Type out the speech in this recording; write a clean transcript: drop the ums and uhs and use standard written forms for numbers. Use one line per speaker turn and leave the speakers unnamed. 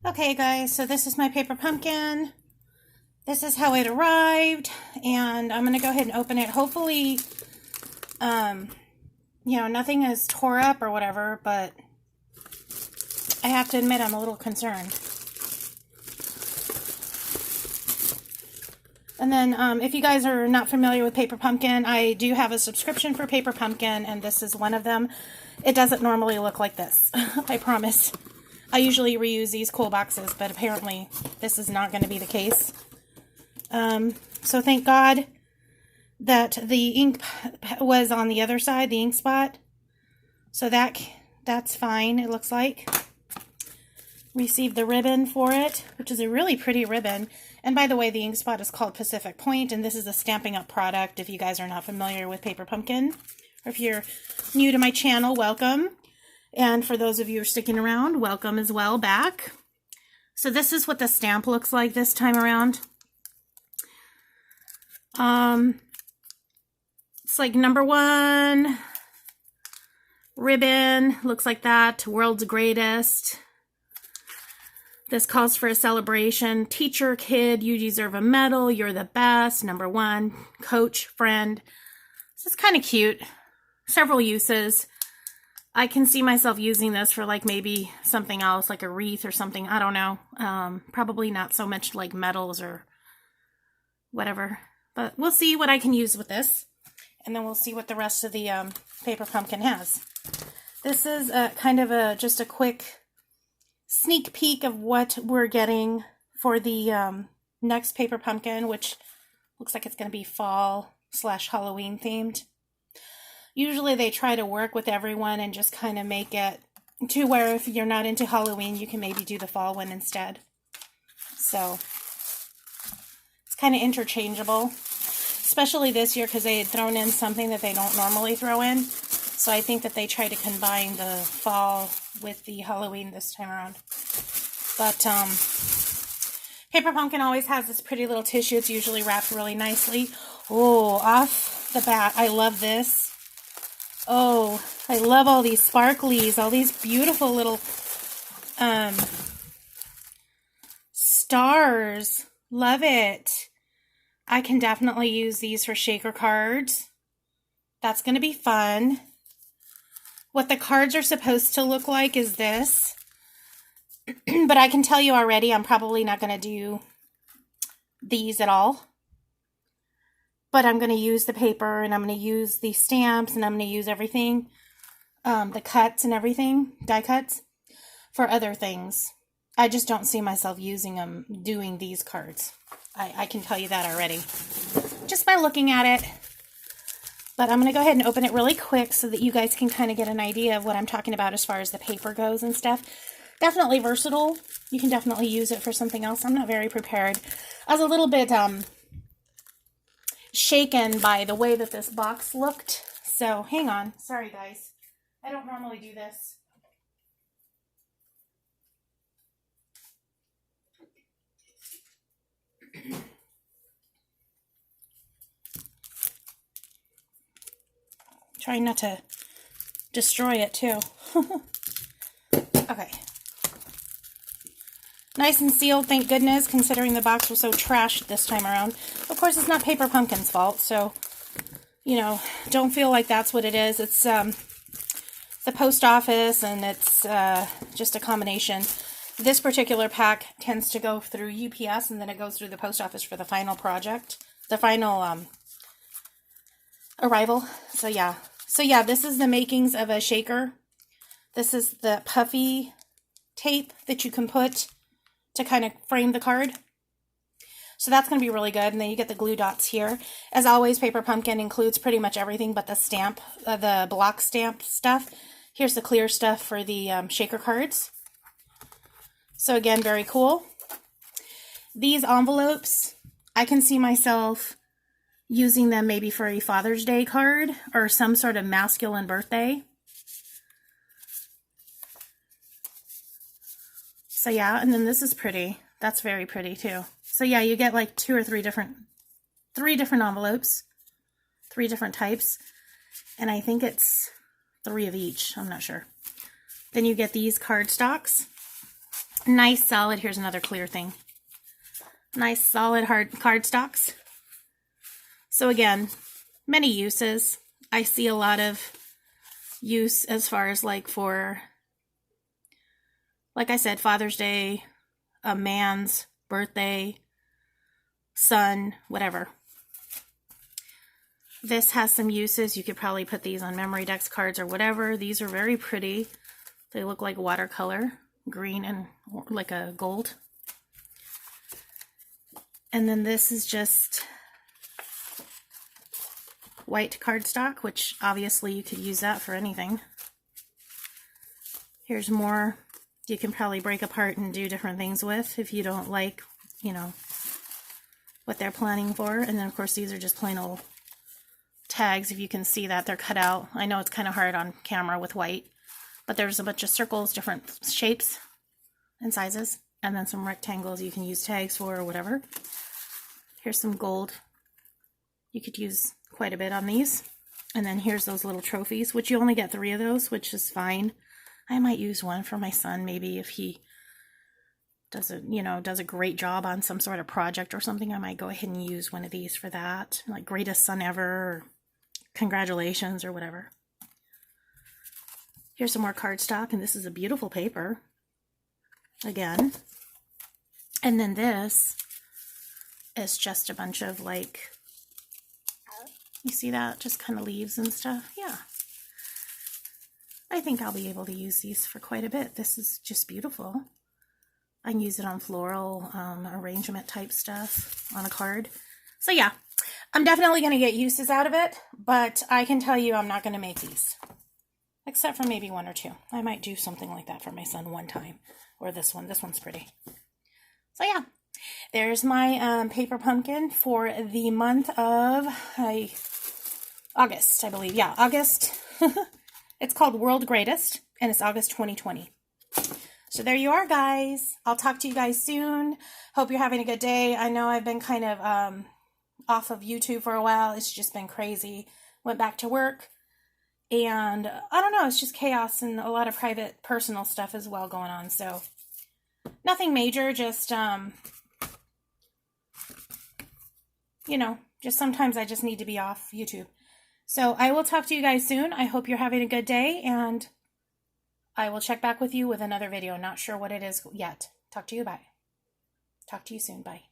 Okay guys, so this is my paper pumpkin. This is how it arrived, and I'm gonna go ahead and open it. Hopefully, nothing is tore up or whatever, but I have to admit I'm a little concerned. And then if you guys are not familiar with Paper Pumpkin, I do have a subscription for Paper Pumpkin, and this is one of them. It doesn't normally look like this, I promise. I usually reuse these cool boxes, but apparently this is not going to be the case. So thank God that the ink was on the other side, the ink spot. So that's fine, it looks like. Received the ribbon for it, which is a really pretty ribbon. And by the way, the ink spot is called Pacific Point, and this is a Stampin' Up product if you guys are not familiar with Paper Pumpkin. Or if you're new to my channel, welcome. And for those of you who are sticking around, welcome as well back. So this is what the stamp looks like this time around. It's like #1 ribbon, looks like that, world's greatest. This calls for a celebration. Teacher, kid, you deserve a medal. You're the best. #1, coach, friend. So it's kind of cute. Several uses. I can see myself using this for like maybe something else, like a wreath or something. I don't know. Probably not so much like medals or whatever. But we'll see what I can use with this. And then we'll see what the rest of the Paper Pumpkin has. This is kind of just a quick sneak peek of what we're getting for the next Paper Pumpkin, which looks like it's going to be fall/Halloween themed. Usually they try to work with everyone and just kind of make it to where if you're not into Halloween, you can maybe do the fall one instead. So it's kind of interchangeable, especially this year because they had thrown in something that they don't normally throw in. So I think that they try to combine the fall with the Halloween this time around. But Paper Pumpkin always has this pretty little tissue. It's usually wrapped really nicely. Oh, off the bat, I love this. Oh, I love all these sparklies, all these beautiful little stars. Love it. I can definitely use these for shaker cards. That's going to be fun. What the cards are supposed to look like is this. But I can tell you already, I'm probably not going to do these at all. But I'm going to use the paper, and I'm going to use the stamps, and I'm going to use everything, the cuts and everything, die cuts, for other things. I just don't see myself using them, doing these cards. I can tell you that already, just by looking at it. But I'm going to go ahead and open it really quick so that you guys can kind of get an idea of what I'm talking about as far as the paper goes and stuff. Definitely versatile. You can definitely use it for something else. I'm not very prepared. I was a little bit shaken by the way that this box looked. So hang on. Sorry, guys. I don't normally do this. Trying not to destroy it too. Okay. Nice and sealed, thank goodness, considering the box was so trashed this time around. Of course, it's not Paper Pumpkin's fault, so, don't feel like that's what it is. It's the post office, and it's just a combination. This particular pack tends to go through UPS, and then it goes through the post office for the final project, the final arrival. So yeah, this is the makings of a shaker. This is the puffy tape that you can put to kind of frame the card. So that's going to be really good. And then you get the glue dots here. As always, Paper Pumpkin includes pretty much everything but the stamp, the block stamp stuff. Here's the clear stuff for the shaker cards. So again, very cool. These envelopes, I can see myself using them maybe for a Father's Day card or some sort of masculine birthday. So yeah, and then this is pretty. That's very pretty too. So yeah, you get like three different envelopes, 3 different types, and I think it's 3 of each. I'm not sure. Then you get these cardstocks. Nice solid, here's another clear thing. Nice solid hard cardstocks. So again, many uses. I see a lot of use as far as like for, like I said, Father's Day, a man's birthday, son, whatever. This has some uses. You could probably put these on memory decks, cards, or whatever. These are very pretty. They look like watercolor, green and like a gold. And then this is just white cardstock, which obviously you could use that for anything. Here's more you can probably break apart and do different things with if you don't like, you know, what they're planning for. And then of course these are just plain old tags. If you can see that, they're cut out. I know it's kind of hard on camera with white, but there's a bunch of circles, different shapes and sizes, and then some rectangles you can use tags for or whatever. Here's some gold. You could use quite a bit on these. And then here's those little trophies, which you only get 3 of those, which is fine. I might use one for my son, maybe if he does a great job on some sort of project or something. I might go ahead and use one of these for that, like greatest son ever, or congratulations, or whatever. Here's some more cardstock, and this is a beautiful paper again. And then this is just a bunch of like, you see that, just kind of leaves and stuff. Yeah, I think I'll be able to use these for quite a bit. This is just beautiful. I can use it on floral arrangement type stuff on a card. So yeah, I'm definitely going to get uses out of it, but I can tell you I'm not going to make these. Except for maybe 1 or 2. I might do something like that for my son one time. Or this one. This one's pretty. So yeah, there's my paper pumpkin for the month of August, I believe. Yeah, August. It's called World Greatest, and it's August 2020. So there you are, guys. I'll talk to you guys soon. Hope you're having a good day. I know I've been kind of off of YouTube for a while. It's just been crazy. Went back to work. And I don't know, it's just chaos and a lot of private, personal stuff as well going on. So nothing major, just, you know, just sometimes I just need to be off YouTube. So I will talk to you guys soon. I hope you're having a good day, and I will check back with you with another video. Not sure what it is yet. Talk to you soon. Bye.